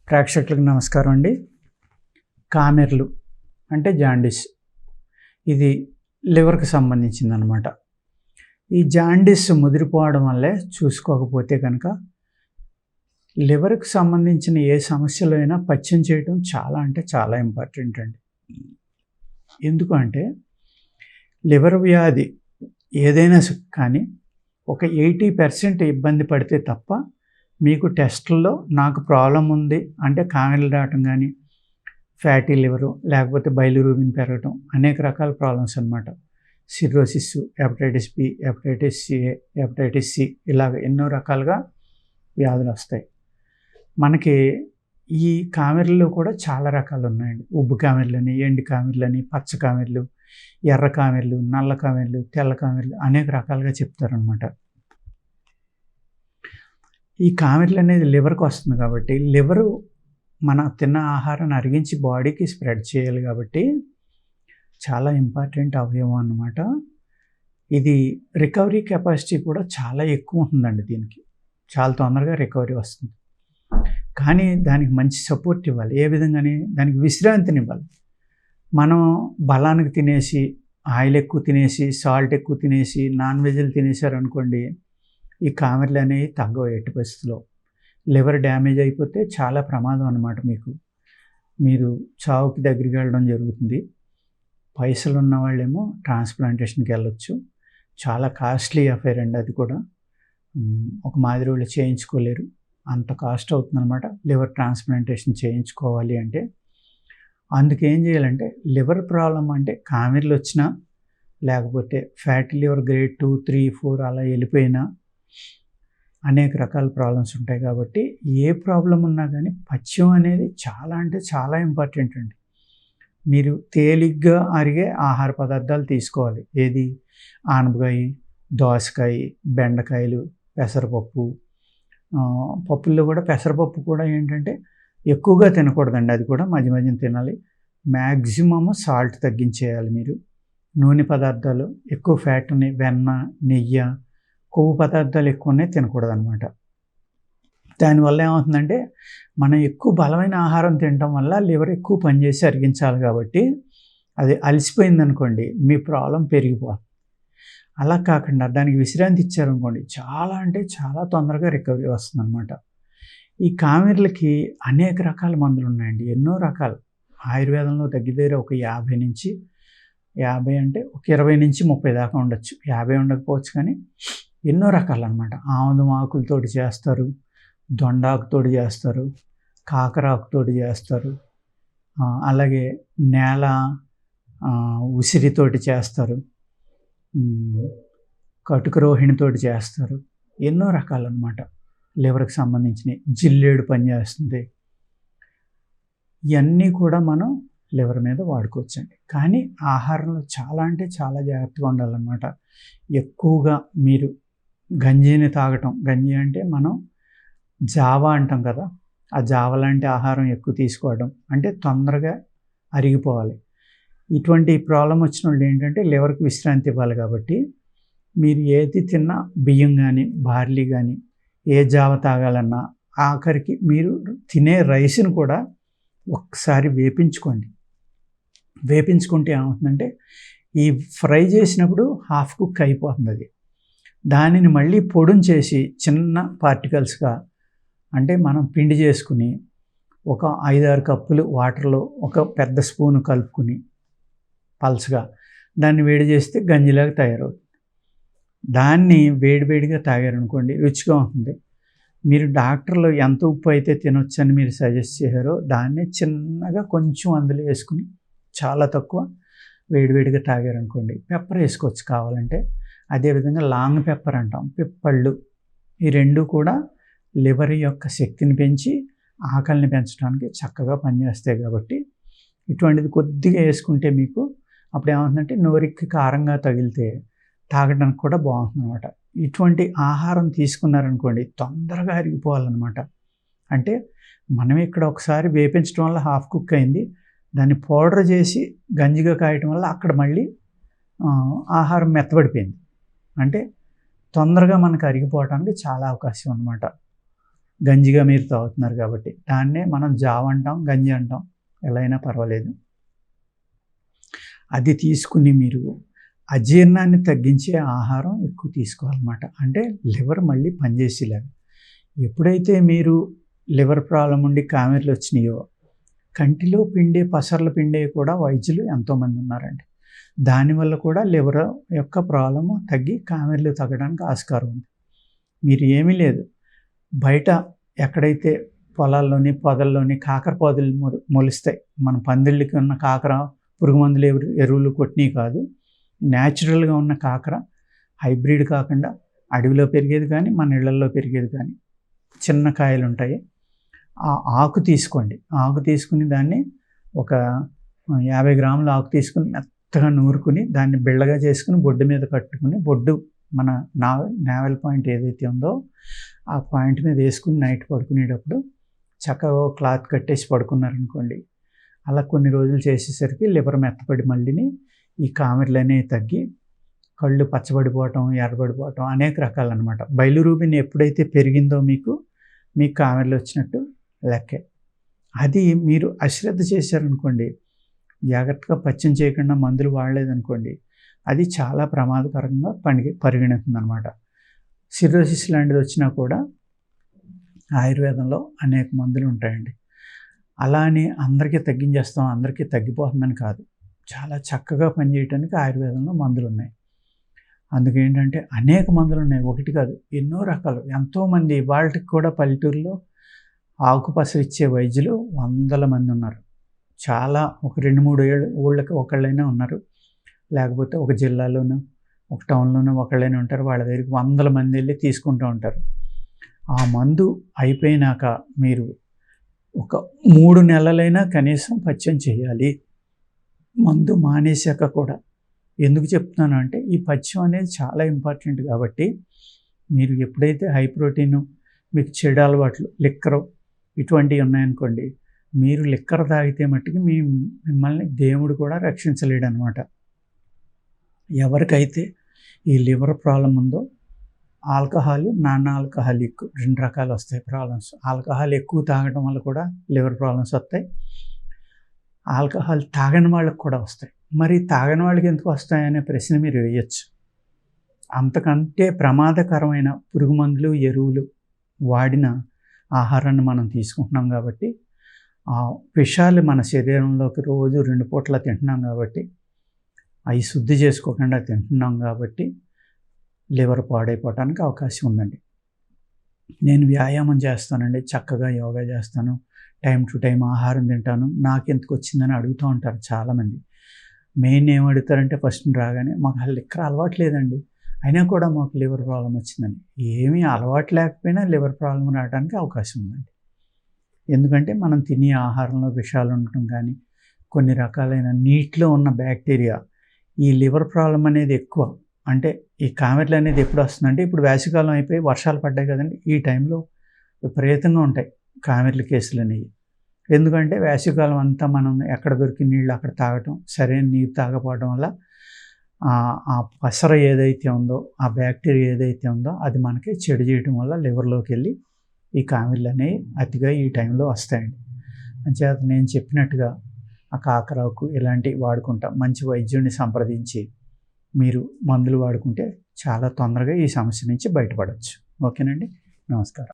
ప్రేక్షకులకు నమస్కారం అండి. కామెర్లు అంటే జాండీస్, ఇది లివర్కి సంబంధించిందనమాట. ఈ జాండీస్ ముదిరిపోవడం వల్లే చూసుకోకపోతే కనుక లివర్కి సంబంధించిన ఏ సమస్యలు అయినా పథ్యం చేయడం చాలా అంటే చాలా ఇంపార్టెంట్ అండి. ఎందుకు అంటే లివర్ వ్యాధి ఏదైనా కానీ ఒక 80% ఇబ్బంది పడితే తప్ప మీకు టెస్టుల్లో నాకు ప్రాబ్లం ఉంది అంటే కామెర్లు రావటం కానీ, ఫ్యాటీ లివరు, లేకపోతే బైలిరూబిన్ పెరగటం, అనేక రకాల ప్రాబ్లమ్స్ అనమాట. Cirrhosis, hepatitis B, hepatitis A, hepatitis C, ఇలాగ ఎన్నో రకాలుగా వ్యాధులు వస్తాయి. మనకి ఈ కామెర్లలో కూడా చాలా రకాలు ఉన్నాయండి. ఉబ్బు కామెర్లని, ఎండు కామెర్లని, పచ్చ కామెర్లు, ఎర్ర కామెర్లు, నల్ల కామెర్లు, తెల్ల కామెర్లు, అనేక రకాలుగా చెప్తారనమాట. ఈ కామెర్లు అనేది లివర్కి వస్తుంది కాబట్టి లివరు మన తిన్న ఆహారాన్ని అరిగించి బాడీకి స్ప్రెడ్ చేయాలి కాబట్టి చాలా ఇంపార్టెంట్ అవయవం అన్నమాట. ఇది రికవరీ కెపాసిటీ కూడా చాలా ఎక్కువ ఉంటుందండి. దీనికి చాలా తొందరగా రికవరీ వస్తుంది. కానీ దానికి మంచి సపోర్ట్ ఇవ్వాలి. ఏ విధంగానే దానికి విశ్రాంతినివ్వాలి. మనం బలానికి తినేసి, ఆయిల్ ఎక్కువ తినేసి, సాల్ట్ ఎక్కువ తినేసి, నాన్ వెజ్లు తినేసారనుకోండి, ఈ కామెర్లు అనేవి తగ్గవు ఎట్టి పరిస్థితిలో. లివర్ డ్యామేజ్ అయిపోతే చాలా ప్రమాదం అన్నమాట. మీరు చావుకి దగ్గరికి వెళ్ళడం జరుగుతుంది. పైసలు ఉన్న వాళ్ళేమో ట్రాన్స్ప్లాంటేషన్కి వెళ్ళొచ్చు. చాలా కాస్ట్లీ అఫైర్ అండి అది కూడా. ఒక మాదిరి వాళ్ళు చేయించుకోలేరు, అంత కాస్ట్ అవుతుందన్నమాట లివర్ ట్రాన్స్ప్లాంటేషన్ చేయించుకోవాలి అంటే. అందుకేం చేయాలంటే లివర్ ప్రాబ్లం అంటే కామెర్లు వచ్చినా, లేకపోతే ఫ్యాటీ లివర్ గ్రేడ్ 2, 3, 4 అలా వెళ్ళిపోయినా అనేక రకాల ప్రాబ్లమ్స్ ఉంటాయి. కాబట్టి ఏ ప్రాబ్లం ఉన్నా కానీ పథ్యం అనేది చాలా అంటే చాలా ఇంపార్టెంట్ అండి. మీరు తేలిగ్గా అరిగే ఆహార పదార్థాలు తీసుకోవాలి. ఏది? ఆనపకాయ, దోసకాయ, బెండకాయలు, పెసరపప్పు. పప్పుల్లో కూడా పెసరపప్పు కూడా ఏంటంటే ఎక్కువగా తినకూడదండి. అది కూడా మధ్య మధ్యన తినాలి. మ్యాక్సిమమ్ సాల్ట్ తగ్గించేయాలి మీరు. నూనె పదార్థాలు ఎక్కువ ఫ్యాట్ ఉన్నాయి, వెన్న, నెయ్యి, కొవ్వు పదార్థాలు ఎక్కువ ఉన్నాయి, తినకూడదు అనమాట. దానివల్ల ఏమవుతుందంటే మనం ఎక్కువ బలమైన ఆహారం తినడం వల్ల లివర్ ఎక్కువ పనిచేసి అరిగించాలి కాబట్టి అది అలసిపోయిందనుకోండి మీ ప్రాబ్లం పెరిగిపోతుంది. అలా కాకుండా దానికి విశ్రాంతి ఇచ్చారనుకోండి చాలా అంటే చాలా తొందరగా రికవరీ వస్తుందన్నమాట. ఈ కామెర్లకి అనేక రకాల మందులు ఉన్నాయండి, ఎన్నో రకాలు. ఆయుర్వేదంలో దగ్గర ఒక 50 అంటే ఒక 20 నుంచి 30 దాకా ఉండొచ్చు. 50 ఉండకపోవచ్చు, కానీ ఎన్నో రకాలు అనమాట. ఆముదం ఆకులతోటి చేస్తారు, దొండాకుతోటి చేస్తారు, కాకరాకుతోటి చేస్తారు, అలాగే నేల ఉసిరితోటి చేస్తారు, కటుక రోహిణితోటి చేస్తారు. ఎన్నో రకాలు అనమాట లివర్కి సంబంధించినవి. జిల్లేడు పని చేస్తుంది. ఇవన్నీ కూడా మనం లివర్ మీద వాడుకోవచ్చండి. కానీ ఆహారంలో చాలా అంటే చాలా జాగ్రత్తగా ఉండాలన్నమాట. ఎక్కువగా మీరు గంజిని తాగటం, గంజి అంటే మనం జావా అంటాం కదా, ఆ జావ లాంటి ఆహారం ఎక్కువ తీసుకోవడం అంటే తొందరగా అరిగిపోవాలి. ఇటువంటి ప్రాబ్లం వచ్చిన వాళ్ళు ఏంటంటే లివర్కి విశ్రాంతి ఇవ్వాలి. కాబట్టి మీరు ఏది తిన్నా, బియ్యం కానీ, బార్లీ కానీ, ఏ జావ తాగాలన్నా ఆఖరికి మీరు తినే రైస్ని కూడా ఒకసారి వేపించుకోండి. వేపించుకుంటే ఏమవుతుందంటే ఈ ఫ్రై చేసినప్పుడు హాఫ్ కుక్ అయిపోతుంది. అది దానిని మళ్ళీ పొడిని చేసి చిన్న పార్టికల్స్గా, అంటే మనం పిండి చేసుకుని ఒక 5-6 కప్పులు వాటర్లో ఒక పెద్ద స్పూను కలుపుకుని పల్చగా దాన్ని వేడి చేస్తే గంజిలాగా తయారవుతుంది. దాన్ని వేడివేడిగా తాగారనుకోండి రుచిగా ఉంటుంది. మీరు డాక్టర్లు ఎంత ఉప్పు అయితే తినొచ్చు అని మీరు సజెస్ట్ చేశారో దాన్ని చిన్నగా కొంచెం అందులో వేసుకుని చాలా తక్కువ వేడివేడిగా తాగారనుకోండి. పెప్పర్ వేసుకోవచ్చు కావాలంటే. అదేవిధంగా లాంగ్ పెప్పర్ అంటాం, పిప్పళ్ళు, ఈ రెండు కూడా లివర్ యొక్క శక్తిని పెంచి ఆకలిని పెంచడానికి చక్కగా పనిచేస్తాయి. కాబట్టి ఇటువంటిది కొద్దిగా వేసుకుంటే మీకు అప్పుడు ఏమవుతుందంటే నోరికి కారంగా తగిలితే తాగడానికి కూడా బాగుంటుంది అనమాట. ఇటువంటి ఆహారం తీసుకున్నారనుకోండి తొందరగా అరిగిపోవాలన్నమాట. అంటే మనం ఇక్కడ ఒకసారి వేపించడం వల్ల హాఫ్ కుక్ అయింది, దాన్ని పౌడర్ చేసి గంజిగా కాయటం వల్ల అక్కడ మళ్ళీ ఆహారం మెత్తబడిపోయింది. అంటే తొందరగా మనకు అరిగిపోవడానికి చాలా అవకాశం అన్నమాట. గంజిగా మీరు తాగుతున్నారు కాబట్టి. దాన్నే మనం జావ అంటాం, గంజి అంటాం, ఎలా అయినా పర్వాలేదు. అది తీసుకుని మీరు అజీర్ణాన్ని తగ్గించే ఆహారం ఎక్కువ తీసుకోవాలన్నమాట. అంటే లివర్ మళ్ళీ పనిచేసేలాగా. ఎప్పుడైతే మీరు లివర్ ప్రాబ్లం ఉండి కామెర్లు వచ్చినాయో, కంటిలో పిండే పసర్లు పిండే కూడా వైద్యులు ఎంతోమంది ఉన్నారండి. దానివల్ల కూడా లివర్ యొక్క ప్రాబ్లము తగ్గి కామెర్లు తగ్గడానికి ఆస్కారం ఉంది. మీరు ఏమీ లేదు, బయట ఎక్కడైతే పొలాల్లోని పొదల్లోని కాకర పొదలు మొలుస్తాయి. మన పందిళ్ళకి ఉన్న కాకర పురుగు మందులు ఎరువులు కొట్టినవి కాదు, న్యాచురల్గా ఉన్న కాకర, హైబ్రిడ్ కాకుండా అడవిలో పెరిగేది కానీ మన ఇళ్లల్లో పెరిగేది కానీ చిన్న కాయలు ఉంటాయి. ఆ ఆకు తీసుకోండి. ఆకు తీసుకుని దాన్ని ఒక 50 గ్రాముల ఆకు తీసుకుని మెత్తగా నూరుకుని దాన్ని బిళ్ళగా చేసుకుని బొడ్డు మీద కట్టుకుని, బొడ్డు మన నావెల్ పాయింట్ ఏదైతే ఉందో ఆ పాయింట్ మీద వేసుకుని నైట్ పడుకునేటప్పుడు చక్కగా క్లాత్ కట్టేసి పడుకున్నారనుకోండి, అలా కొన్ని రోజులు చేసేసరికి లివర్ మెత్తపడి మళ్ళీని ఈ కామెర్లు అనేవి తగ్గి కళ్ళు పచ్చబడిపోవటం, ఎర్రబడిపోవటం అనేక రకాలన్నమాట. బైలిరూబిన్ ఎప్పుడైతే పెరిగిందో మీకు కామెర్లు వచ్చినట్టు లెక్కే. అది మీరు అశ్రద్ధ చేశారనుకోండి, జాగ్రత్తగా పచ్చం చేయకుండా మందులు వాడలేదనుకోండి, అది చాలా ప్రమాదకరంగా పరిగణిస్తుంది అనమాట. సిర్రోసిస్ లాంటిది వచ్చినా కూడా ఆయుర్వేదంలో అనేక మందులు ఉంటాయండి. అలా అని అందరికీ తగ్గించేస్తాం, అందరికీ తగ్గిపోతుందని కాదు. చాలా చక్కగా పనిచేయడానికి ఆయుర్వేదంలో మందులు ఉన్నాయి. అందుకేంటంటే అనేక మందులు ఉన్నాయి, ఒకటి కాదు, ఎన్నో రకాలు. ఎంతోమంది వాళ్ళకి కూడా పల్లెటూరులో ఆకుపసరు ఇచ్చే వైద్యులు 100 మంది ఉన్నారు. చాలా ఒక 2-3 ఊళ్ళకి ఒకళ్ళైనా ఉన్నారు, లేకపోతే ఒక జిల్లాలోనూ ఒక టౌన్లోనూ ఒకళ్ళైనా ఉంటారు. వాళ్ళ దగ్గరికి 100 మంది వెళ్ళి తీసుకుంటూ ఉంటారు. ఆ మందు అయిపోయినాక మీరు ఒక 3 నెలలైనా కనీసం పథ్యం చేయాలి, మందు మానేశాక కూడా. ఎందుకు చెప్తున్నాను అంటే ఈ పథ్యం అనేది చాలా ఇంపార్టెంట్. కాబట్టి మీరు ఎప్పుడైతే హై ప్రోటీను, మీకు చెడు అలవాట్లు, లిక్కరు ఇటువంటివి ఉన్నాయనుకోండి, మీరు లిక్కర్ తాగితే మట్టుకు మిమ్మల్ని దేవుడు కూడా రక్షించలేడు అనమాట. ఎవరికైతే ఈ లివర్ ప్రాబ్లం ఉందో, ఆల్కహాల్, నాన్ ఆల్కహాలిక్ 2 రకాలు వస్తాయి ప్రాబ్లమ్స్. ఆల్కహాల్ ఎక్కువ తాగడం వల్ల కూడా లివర్ ప్రాబ్లమ్స్ వస్తాయి. ఆల్కహాల్ తాగని వాళ్ళకి కూడా వస్తాయి. మరి తాగని వాళ్ళకి ఎందుకు వస్తాయనే ప్రశ్న మీరు వేయచ్చు. అంతకంటే ప్రమాదకరమైన పురుగు మందులు, ఎరువులు వాడిన ఆహారాన్ని మనం తీసుకుంటున్నాం కాబట్టి, ఆ విషాలు మన శరీరంలోకి రోజు 2 పూట్ల తింటున్నాం కాబట్టి, అవి శుద్ధి చేసుకోకుండా తింటున్నాం కాబట్టి లివర్ పాడైపోవడానికి అవకాశం ఉందండి. నేను వ్యాయామం చేస్తానండి, చక్కగా యోగా చేస్తాను, టైం టు టైం ఆహారం తింటాను, నాకెందుకు వచ్చిందని అడుగుతూ ఉంటారు చాలామంది. మెయిన్ ఏం అడుగుతారంటే ఫస్ట్ రాగానే మాకు లిక్కర్ అలవాటు లేదండి, అయినా కూడా మాకు లివర్ ప్రాబ్లం వచ్చిందని. ఏమీ అలవాటు లేకపోయినా లివర్ ప్రాబ్లం రావడానికి అవకాశం ఉందండి. ఎందుకంటే మనం తినే ఆహారంలో విషాలు ఉండటం కానీ, కొన్ని రకాలైన నీటిలో ఉన్న బ్యాక్టీరియా, ఈ లివర్ ప్రాబ్లం అనేది ఎక్కువ. అంటే ఈ కామెర్లు అనేది ఎప్పుడు వస్తుందంటే, ఇప్పుడు వేసవికాలం అయిపోయి వర్షాలు పడ్డాయి కదండి, ఈ టైంలో విపరీతంగా ఉంటాయి కామెర్ల కేసులు అనేవి. ఎందుకంటే వేసవికాలం అంతా మనం ఎక్కడ దొరికిన నీళ్ళు అక్కడ తాగటం, సరైన నీరు తాగకపోవడం వల్ల ఆ పసర ఏదైతే ఉందో, ఆ బ్యాక్టీరియా ఏదైతే ఉందో అది మనకి చెడు చేయడం వల్ల లివర్లోకి వెళ్ళి ఈ కామెర్లు అనేవి అతిగా ఈ టైంలో వస్తాయండి. అంచేత నేను చెప్పినట్టుగా ఆ కాకరాకు ఇలాంటివి వాడుకుంటాం. మంచి వైద్యుడిని సంప్రదించి మీరు మందులు వాడుకుంటే చాలా తొందరగా ఈ సమస్య నుంచి బయటపడవచ్చు. ఓకేనండి, నమస్కారం.